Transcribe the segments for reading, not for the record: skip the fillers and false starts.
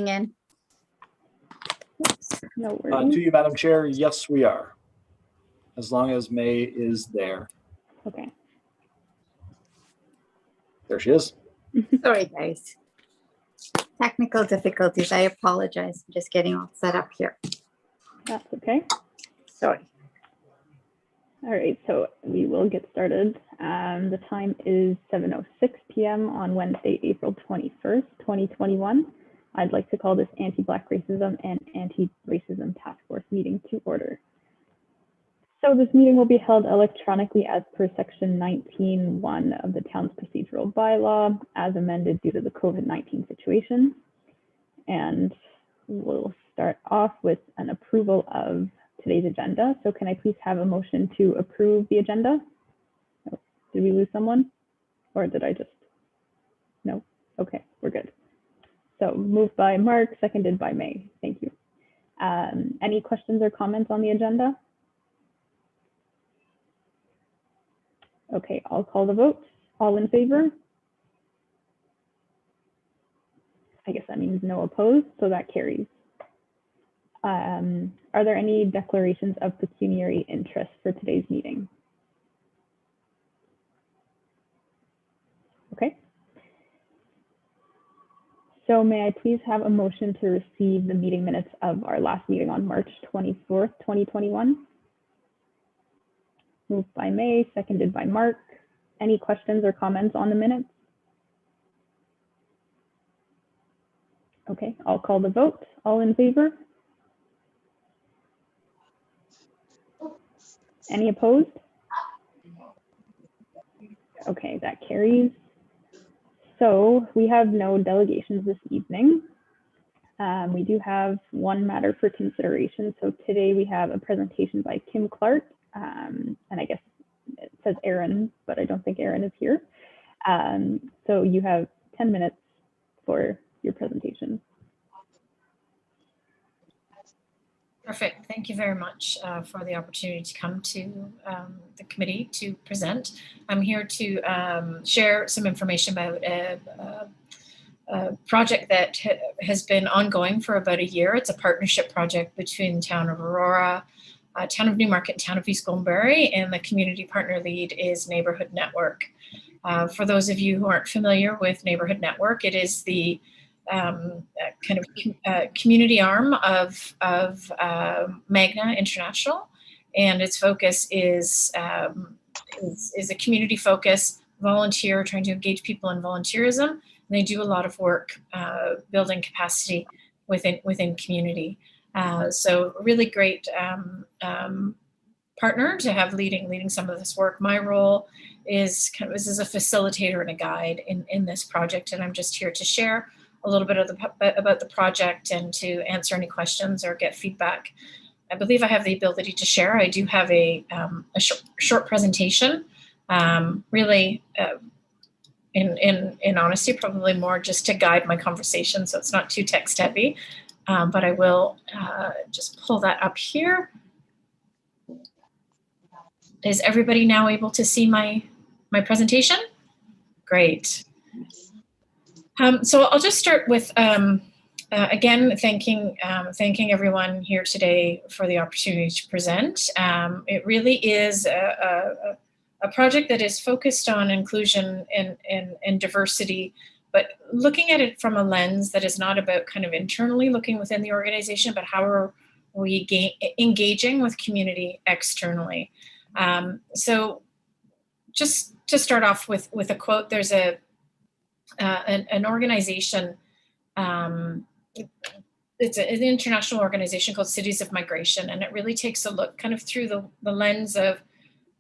in. No worries. To you, Madam Chair, yes, we are. As long as May is there. Okay. There she is. Sorry, guys. Technical difficulties. I apologize. I'm just getting all set up here. That's okay. Sorry. All right, so we will get started. The time is 7:06 p.m. on Wednesday, April 21st, 2021. I'd like to call this Anti-Black Racism and Anti-Racism Task Force meeting to order. So this meeting will be held electronically as per section 19(1) of the town's procedural bylaw as amended due to the COVID-19 situation. And we'll start off with an approval of today's agenda. So can I please have a motion to approve the agenda? Oh, did we lose someone? Or did I just? No? Okay, we're good. So moved by Mark, seconded by May. Thank you. Any questions or comments on the agenda? Okay, I'll call the vote. All in favor? I guess that means no opposed, so that carries. Are there any declarations of pecuniary interest for today's meeting? Okay. So may I please have a motion to receive the meeting minutes of our last meeting on March 24th, 2021? Moved by May, seconded by Mark. Any questions or comments on the minutes? Okay, I'll call the vote. All in favor? Any opposed? Okay, that carries. So we have no delegations this evening. We do have one matter for consideration. So today we have a presentation by Kim Clark, and I guess it says Aaron, but I don't think Aaron is here. So you have 10 minutes for your presentation. Perfect. Thank you very much for the opportunity to come to the committee to present. I'm here to share some information about a project that has been ongoing for about a year. It's a partnership project between the town of Aurora, town of Newmarket, town of East Gwillimbury, and the community partner lead is Neighborhood Network. For those of you who aren't familiar with Neighborhood Network, it is the kind of community arm of Magna International, and its focus is a community focus, volunteer, trying to engage people in volunteerism. And they do a lot of work building capacity within community. So really great partner to have leading some of this work. My role is kind of as a facilitator and a guide in this project, and I'm just here to share a little bit about the project and to answer any questions or get feedback. I believe I have the ability to share. I do have a short presentation, really in honesty, probably more just to guide my conversation, so it's not too text heavy, but I will just pull that up here. Is everybody now able to see my presentation? Great. So I'll just start with, again, thanking everyone here today for the opportunity to present. It really is a project that is focused on inclusion and diversity, but looking at it from a lens that is not about kind of internally looking within the organization, but how are we engaging with community externally. So just to start off with a quote, there's an organization, it's an international organization called Cities of Migration, and it really takes a look kind of through the lens of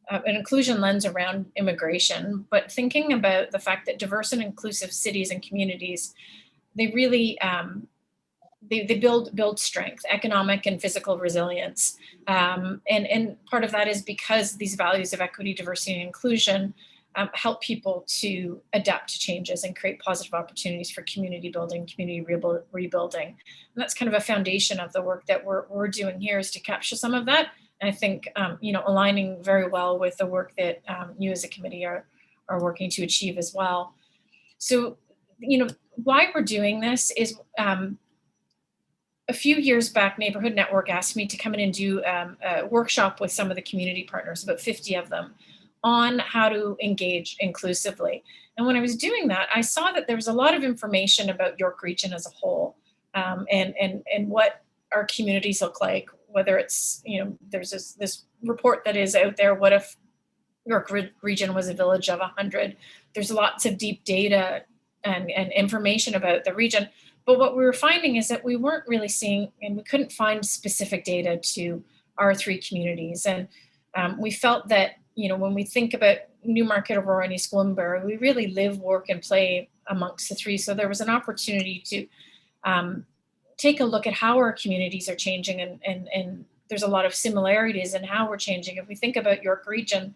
an inclusion lens around immigration, but thinking about the fact that diverse and inclusive cities and communities, they really they build strength, economic and physical resilience, and part of that is because these values of equity, diversity, and inclusion help people to adapt to changes and create positive opportunities for community building, community rebuilding. And that's kind of a foundation of the work that we're doing here, is to capture some of that. And I think, aligning very well with the work that you as a committee are working to achieve as well. So, why we're doing this is a few years back, Neighborhood Network asked me to come in and do a workshop with some of the community partners, about 50 of them, on how to engage inclusively. And when I was doing that, I saw that there was a lot of information about York Region as a whole, and what our communities look like, whether it's, there's this report that is out there, what if York Region was a village of 100? There's lots of deep data and information about the region. But what we were finding is that we weren't really seeing, and we couldn't find specific data to our 3 communities. And we felt that, when we think about Newmarket, Aurora, and East Gwillimbury, we really live, work, and play amongst the 3. So there was an opportunity to take a look at how our communities are changing, and there's a lot of similarities in how we're changing. If we think about York Region,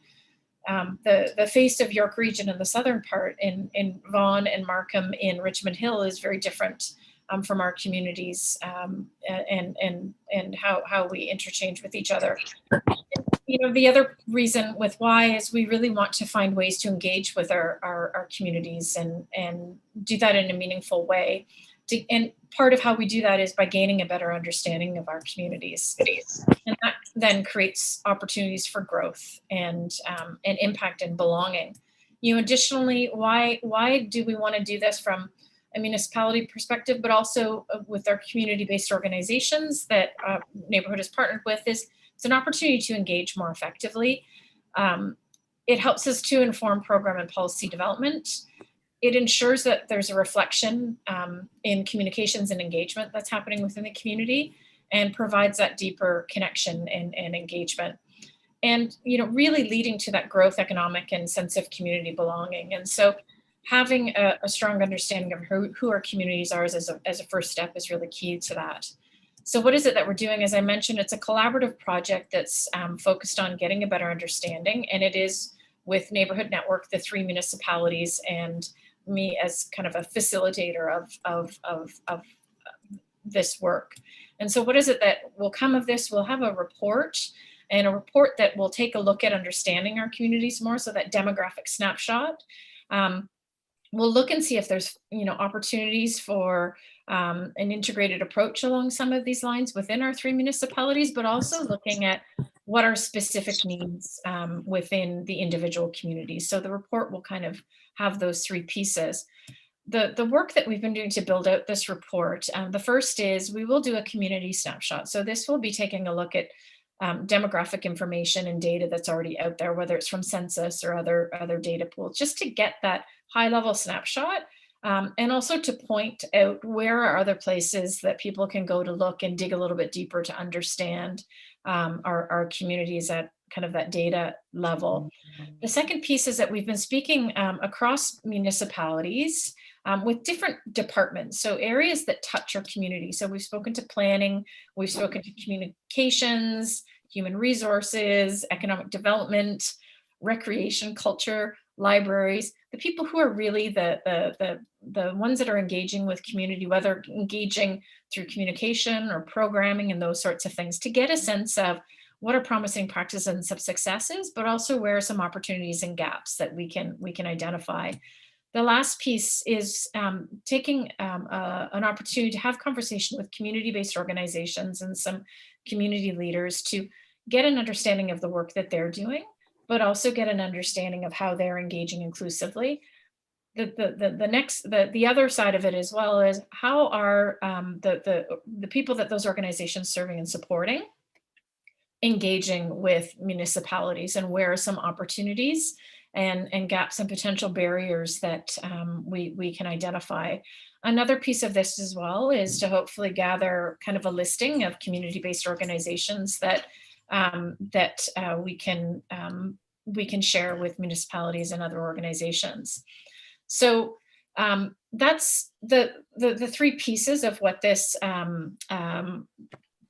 the face of York Region in the southern part, in Vaughan and Markham in Richmond Hill, is very different from our communities, and how we interchange with each other. The other reason with why is we really want to find ways to engage with our communities and do that in a meaningful way. And part of how we do that is by gaining a better understanding of our communities. And that then creates opportunities for growth and impact and belonging. Additionally, why do we want to do this from a municipality perspective, but also with our community-based organizations that Neighborhood has partnered with? It's an opportunity to engage more effectively. It helps us to inform program and policy development. It ensures that there's a reflection in communications and engagement that's happening within the community, and provides that deeper connection and engagement. And, really leading to that growth, economic, and sense of community belonging. And so having a strong understanding of who our communities are as a first step is really key to that. So what is it that we're doing? As I mentioned, it's a collaborative project that's focused on getting a better understanding, and it is with Neighborhood Network, the 3 municipalities, and me as kind of a facilitator of this work. And so what is it that will come of this? We'll have a report that will take a look at understanding our communities more, so that demographic snapshot. We'll look and see if there's opportunities for an integrated approach along some of these lines within our 3 municipalities, but also looking at what are specific needs within the individual communities. So the report will kind of have those 3 pieces. The work that we've been doing to build out this report, the first is we will do a community snapshot. So this will be taking a look at demographic information and data that's already out there, whether it's from census or other data pools, just to get that high level snapshot, and also to point out where are other places that people can go to look and dig a little bit deeper to understand our communities at kind of that data level. The second piece is that we've been speaking across municipalities with different departments, so areas that touch our community. So we've spoken to planning, we've spoken to communications, human resources, economic development, recreation, culture, libraries, the people who are really the ones that are engaging with community, whether engaging through communication or programming and those sorts of things, to get a sense of what are promising practices and some successes, but also where are some opportunities and gaps that we can identify. The last piece is taking an opportunity to have conversation with community-based organizations and some community leaders to get an understanding of the work that they're doing, but also get an understanding of how they're engaging inclusively. The other side of it as well is how are the people that those organizations serving and supporting engaging with municipalities, and where are some opportunities and gaps and potential barriers that we can identify. Another piece of this as well is to hopefully gather kind of a listing of community-based organizations that we can share with municipalities and other organizations. So that's the 3 pieces of what this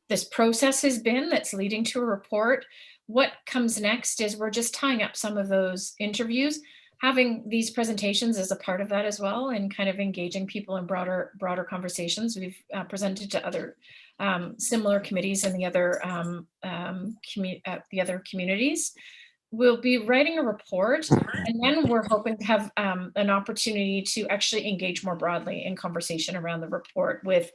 this process has been that's leading to a report. What comes next is we're just tying up some of those interviews, having these presentations as a part of that as well, and kind of engaging people in broader conversations. We've presented to other similar committees in the other communities. we'll be writing a report, and then we're hoping to have an opportunity to actually engage more broadly in conversation around the report with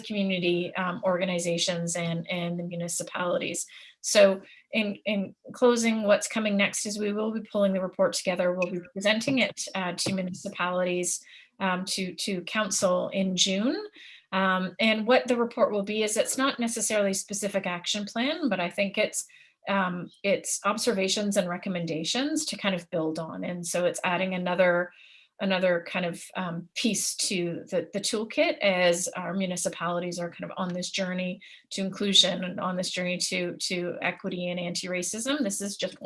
community organizations and the municipalities. So in closing, what's coming next is we will be pulling the report together. We'll be presenting it to municipalities, to council in June. And what the report will be is it's not necessarily a specific action plan, but I think it's observations and recommendations to kind of build on. And so it's adding another kind of piece to the toolkit as our municipalities are kind of on this journey to inclusion and on this journey to equity and anti-racism. This is just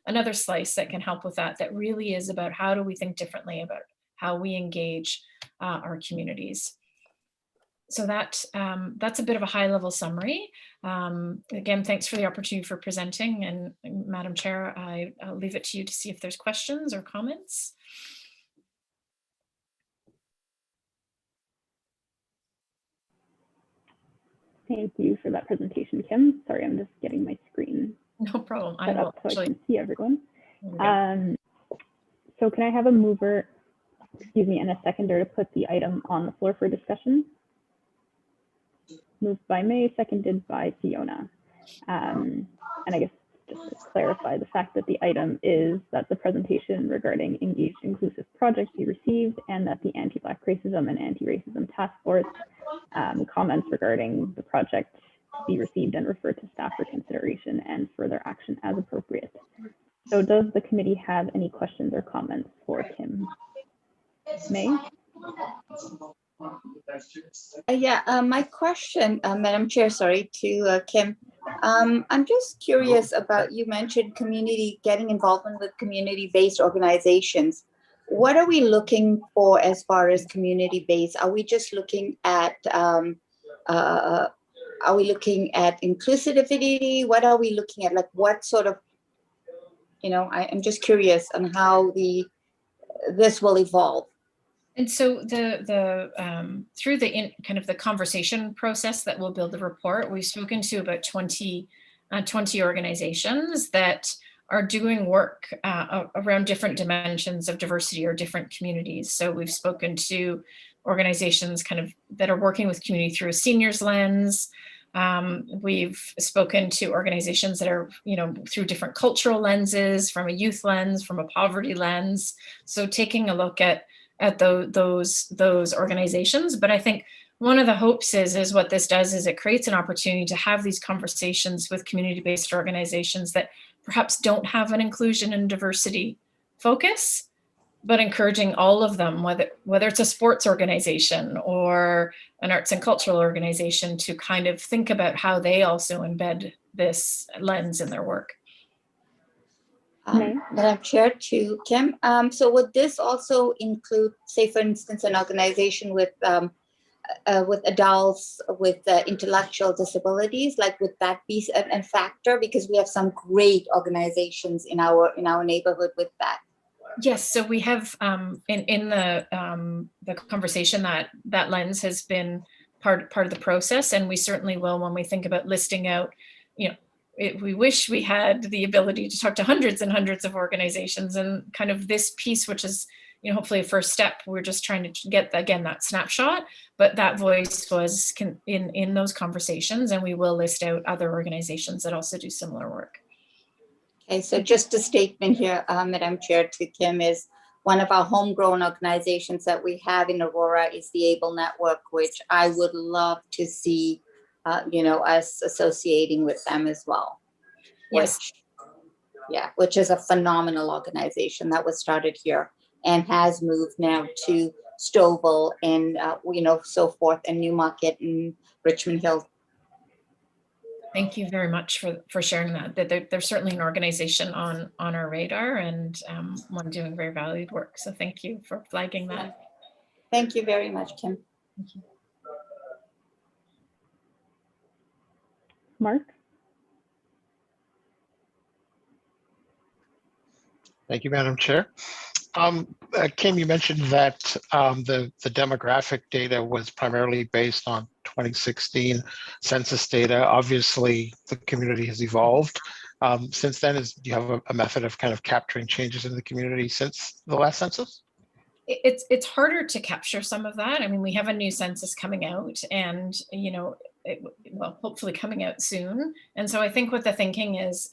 another slice that can help with that really is about how do we think differently about how we engage our communities. So that's a bit of a high-level summary. Again, thanks for the opportunity for presenting. And Madam Chair, I'll leave it to you to see if there's questions or comments. Thank you for that presentation, Kim. Sorry, I'm just getting my screen No problem. set up so I can see everyone. Okay. So can I have a mover, excuse me, and a seconder to put the item on the floor for discussion? Moved by May, seconded by Fiona. And I guess just to clarify, the fact that the item is that the presentation regarding Engaged Inclusive Project be received, and that the Anti-Black Racism and Anti-Racism Task Force comments regarding the project be received and referred to staff for consideration and further action as appropriate. So does the committee have any questions or comments for Kim? May? My question, Madam Chair, sorry, to Kim. I'm just curious about, you mentioned getting involvement with community-based organizations. What are we looking for as far as community-based? Are we just looking at, are we looking at inclusivity? What are we looking at? Like what sort of, I'm just curious on how this will evolve. And so through kind of the conversation process that will build the report, we've spoken to about 20 organizations that are doing work around different dimensions of diversity or different communities. So we've spoken to organizations kind of that are working with community through a seniors lens. We've spoken to organizations that are, through different cultural lenses, from a youth lens, from a poverty lens. So taking a look at those organizations. But I think one of the hopes is what this does is it creates an opportunity to have these conversations with community-based organizations that perhaps don't have an inclusion and diversity focus, but encouraging all of them, whether it's a sports organization or an arts and cultural organization, to kind of think about how they also embed this lens in their work. Madam Chair, to Kim. So would this also include, say, for instance, an organization with adults with intellectual disabilities? Like, would that be a factor? Because we have some great organizations in our neighborhood with that. Yes, so we have in the conversation that lens has been part of the process, and we certainly will when we think about listing out, we wish we had the ability to talk to hundreds and hundreds of organizations, and kind of this piece, which is, hopefully a first step. We're just trying to get, again, that snapshot, but that voice was in those conversations, and we will list out other organizations that also do similar work. Okay, so just a statement here, Madam Chair, to Kim, is one of our homegrown organizations that we have in Aurora is the ABLE Network, which I would love to see us associating with them as well. Yes. Which is a phenomenal organization that was started here and has moved now to Stouffville and, so forth, and Newmarket and Richmond Hill. Thank you very much for sharing that. They're certainly an organization on our radar, and one doing very valued work. So thank you for flagging that. Thank you very much, Kim. Thank you. Mark? Thank you, Madam Chair. Kim, you mentioned that the demographic data was primarily based on 2016 census data. Obviously, the community has evolved. since then? Do you have a method of kind of capturing changes in the community since the last census? It's harder to capture some of that. I mean, we have a new census coming out, and well, hopefully coming out soon. And so I think what the thinking is,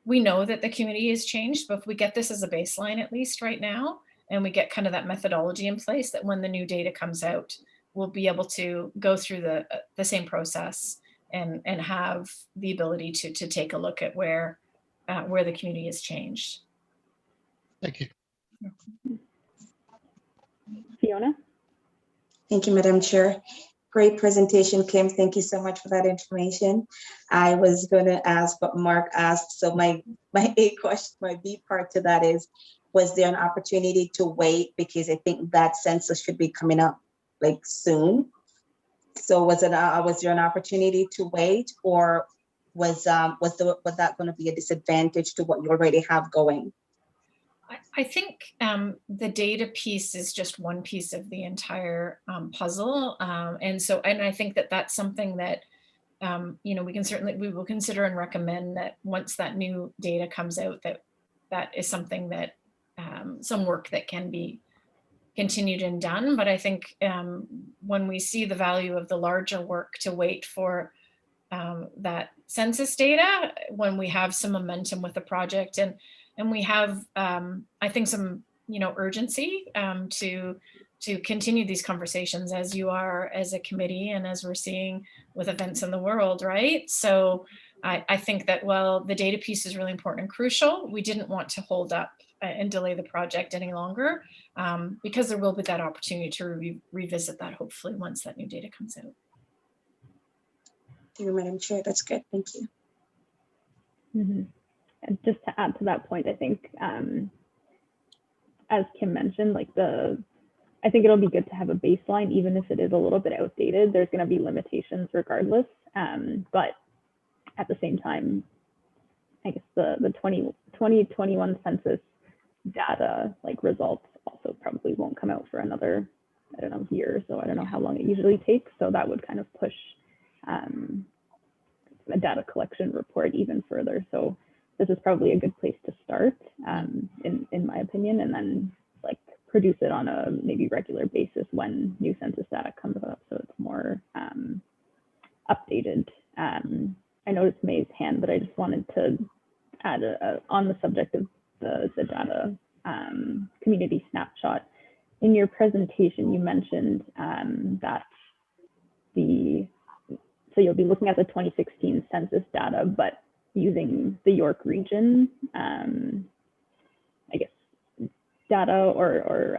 we know that the community has changed, but if we get this as a baseline, at least right now, and we get kind of that methodology in place, that when the new data comes out, we'll be able to go through the same process and have the ability to take a look at where the community has changed. Thank you. Fiona? Thank you, Madam Chair. Great presentation, Kim. Thank you so much for that information. I was going to ask what Mark asked. So my A question, my B part to that is, was there an opportunity to wait? Because I think that census should be coming up like soon. So was there an opportunity to wait, or was that going to be a disadvantage to what you already have going? I think the data piece is just one piece of the entire puzzle. And I think that that's something that, we will consider and recommend that once that new data comes out, that is something that some work that can be continued and done. But I think when we see the value of the larger work, to wait for that census data when we have some momentum with the project, and we have, I think, some, urgency to continue these conversations, as you are as a committee and as we're seeing with events in the world, right? So I think that while the data piece is really important and crucial, we didn't want to hold up and delay the project any longer, because there will be that opportunity to revisit that, hopefully, once that new data comes out. Thank you, Madam Chair. That's good. Thank you. Mm-hmm. And just to add to that point, I think, as Kim mentioned, I think it'll be good to have a baseline, even if it is a little bit outdated. There's going to be limitations regardless. But at the same time, I guess the 2021 census data results also probably won't come out for another, I don't know, year. So I don't know how long it usually takes. So that would kind of push a data collection report even further. So this is probably a good place to start, in my opinion, and then produce it on a maybe regular basis when new census data comes up, so it's more updated. I noticed May's hand, but I just wanted to add on the subject of the data community snapshot. In your presentation, you mentioned that so you'll be looking at the 2016 census data, but using the York Region, I guess, data or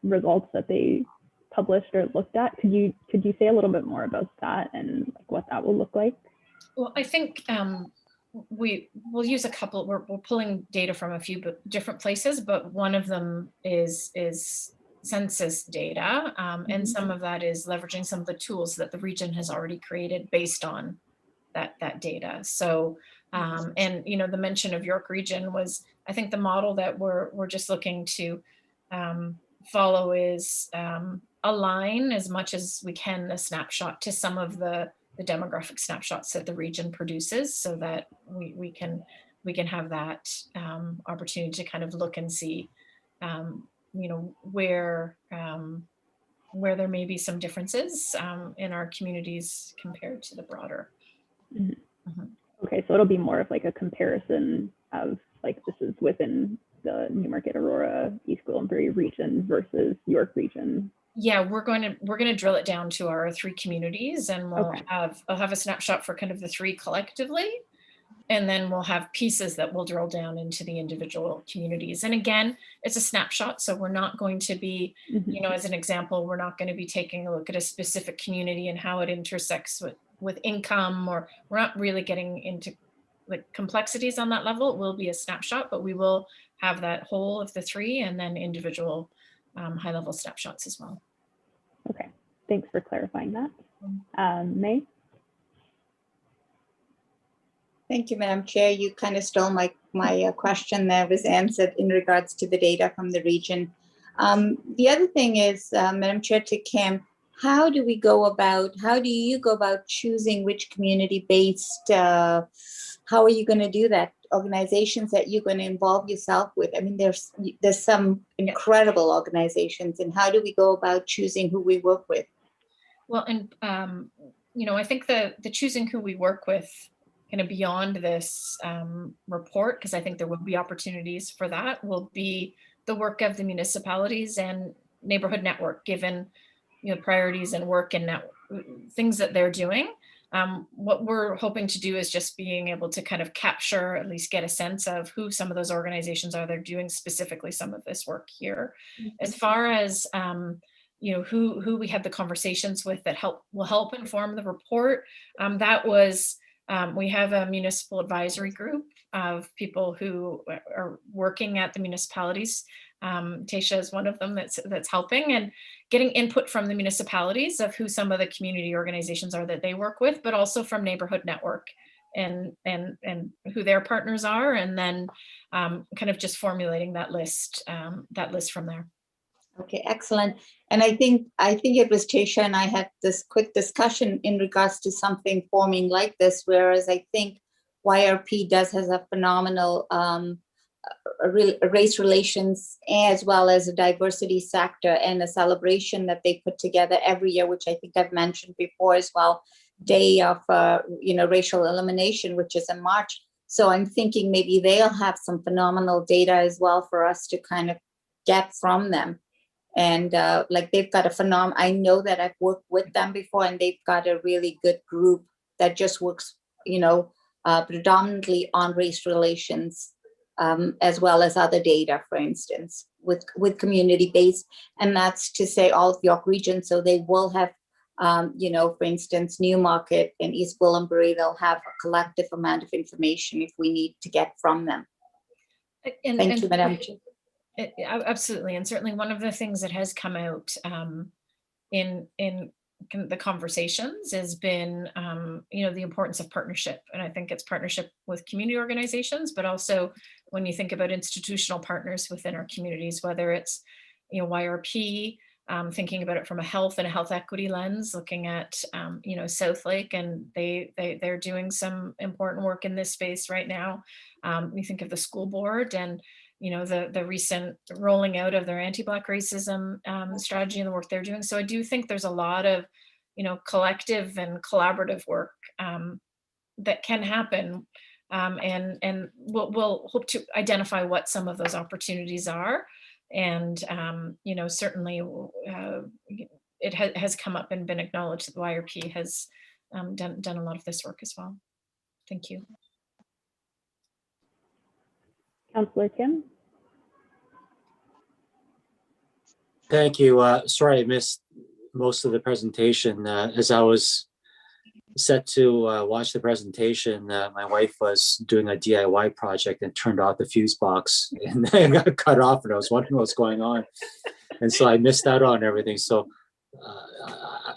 results that they published or looked at. Could you say a little bit more about that and what that will look like? Well, I think we'll use a couple. We're pulling data from a few different places, but one of them is census data, and some of that is leveraging some of the tools that the region has already created based on that data. So, and the mention of York Region was, I think, the model that we're just looking to follow is align as much as we can a snapshot to some of the demographic snapshots that the region produces, so that we can have that opportunity to kind of look and see where there may be some differences in our communities compared to the broader. Mm-hmm. Mm-hmm. Okay, so it'll be more of a comparison of this is within the Newmarket, Aurora, East Gwillimbury region versus York Region. Yeah, we're going to drill it down to our 3 communities, and I'll have a snapshot for kind of the 3 collectively, and then we'll have pieces that will drill down into the individual communities. And again, it's a snapshot, so we're not going to be, as an example, we're not going to be taking a look at a specific community and how it intersects with income, or we're not really getting into complexities on that level. It will be a snapshot, but we will have that whole of the 3 and then individual high-level snapshots as well. Okay, thanks for clarifying that. May? Thank you, Madam Chair. You kind of stole my question there, was answered in regards to the data from the region. The other thing is, Madam Chair, to Kim, how do you go about choosing which community-based, how are you going to do that? Organizations that you're going to involve yourself with? I mean, there's some incredible organizations, and how do we go about choosing who we work with? Well, and I think the choosing who we work with kind of beyond this report, because I think there will be opportunities for that, will be the work of the municipalities and neighborhood network, given priorities and work and things that they're doing. What we're hoping to do is just being able to kind of capture, at least get a sense of who some of those organizations are. They're doing specifically some of this work here. As far as who we had the conversations with that will help inform the report. We have a municipal advisory group of people who are working at the municipalities. Tasha is one of them that's helping and getting input from the municipalities of who some of the community organizations are that they work with, but also from Neighborhood Network and who their partners are, and then kind of just formulating that list from there. Okay, excellent. And I think it was Tasha and I had this quick discussion in regards to something forming like this, whereas I think YRP has a phenomenal race relations as well as a diversity sector, and a celebration that they put together every year, which I think I've mentioned before as well, Day of Racial Elimination, which is in March. So I'm thinking maybe they'll have some phenomenal data as well for us to kind of get from them. And they've got I know that I've worked with them before, and they've got a really good group that just works, predominantly on race relations, as well as other data, for instance, with community-based. And that's to say all of York Region. So they will have, for instance, Newmarket and East Gwillimbury, they'll have a collective amount of information if we need to get from them. Thank you, Madam Chair. Absolutely, and certainly one of the things that has come out in the conversations has been the importance of partnership, and I think it's partnership with community organizations, but also when you think about institutional partners within our communities, whether it's YRP, thinking about it from a health and a health equity lens, looking at Southlake, and they're doing some important work in this space right now. We think of the school board and the recent rolling out of their anti-Black racism strategy and the work they're doing. So I do think there's a lot of, collective and collaborative work that can happen. And we'll hope to identify what some of those opportunities are. And, certainly it has come up and been acknowledged that the YRP has done a lot of this work as well. Thank you. Councillor Kim. Thank you. Sorry, I missed most of the presentation. As I was set to watch the presentation, my wife was doing a DIY project and turned off the fuse box, and then got cut off, and I was wondering what's going on. And so I missed out on everything. So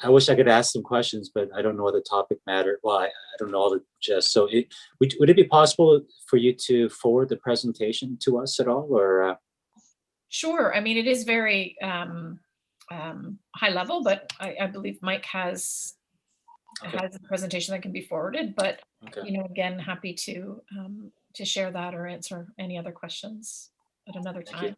I wish I could ask some questions, but I don't know the topic matter. Well, I don't know all the gist. So would it be possible for you to forward the presentation to us at all, or? Sure. I mean, it is very high level, but I believe Mike has a presentation that can be forwarded. But again, happy to share that or answer any other questions at another time.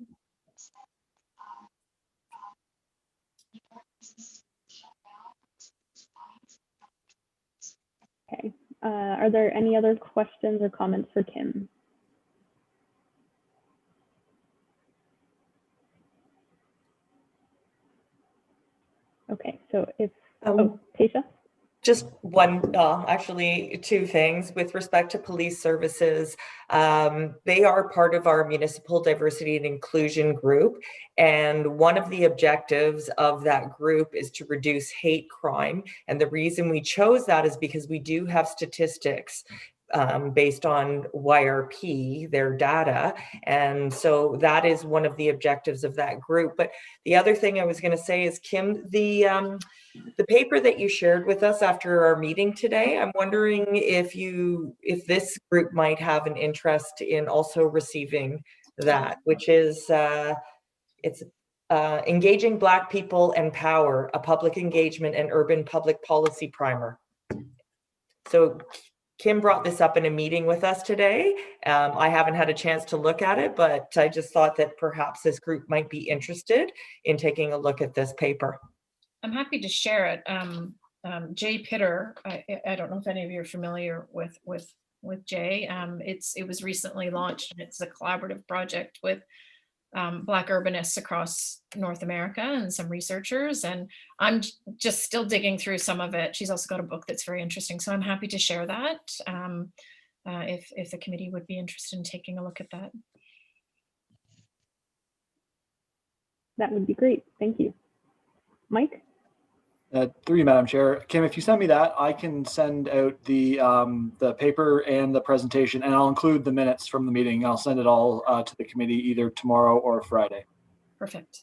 Okay. Are there any other questions or comments for Kim? Okay, so if, Tasha? Just one, actually two things with respect to police services. They are part of our municipal diversity and inclusion group. And one of the objectives of that group is to reduce hate crime. And the reason we chose that is because we do have statistics based on YRP, their data. And so that is one of the objectives of that group. But the other thing I was going to say is, Kim, the paper that you shared with us after our meeting today, I'm wondering if this group might have an interest in also receiving that, which is, it's Engaging Black People and Power, a Public Engagement and Urban Public Policy Primer. So Kim brought this up in a meeting with us today. I haven't had a chance to look at it, but I just thought that perhaps this group might be interested in taking a look at this paper. I'm happy to share it. Jay Pitter, I don't know if any of you are familiar with Jay. It was recently launched, and it's a collaborative project with Black urbanists across North America and some researchers. And I'm just still digging through some of it. She's also got a book that's very interesting. So I'm happy to share that if the committee would be interested in taking a look at that. That would be great. Thank you. Mike? Through you, Madam Chair. Kim, if you send me that, I can send out the paper and the presentation, and I'll include the minutes from the meeting. I'll send it all to the committee either tomorrow or Friday. Perfect.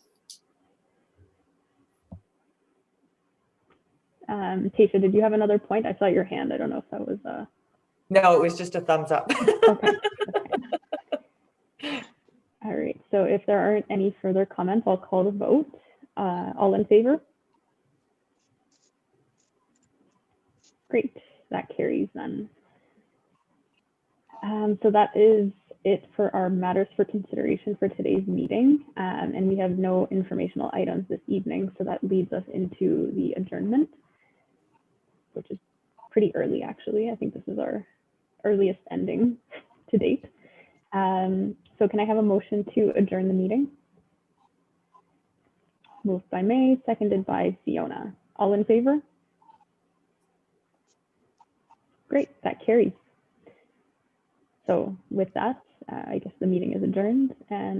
Tasha, did you have another point? I saw your hand. I don't know if that was No, it was just a thumbs up. okay. All right. So if there aren't any further comments, I'll call the vote. All in favor? Great, that carries then. So that is it for our matters for consideration for today's meeting. And we have no informational items this evening. So that leads us into the adjournment, which is pretty early, actually. I think this is our earliest ending to date. So can I have a motion to adjourn the meeting? Moved by May, seconded by Fiona. All in favor? Great, that carries. So with that, I guess the meeting is adjourned and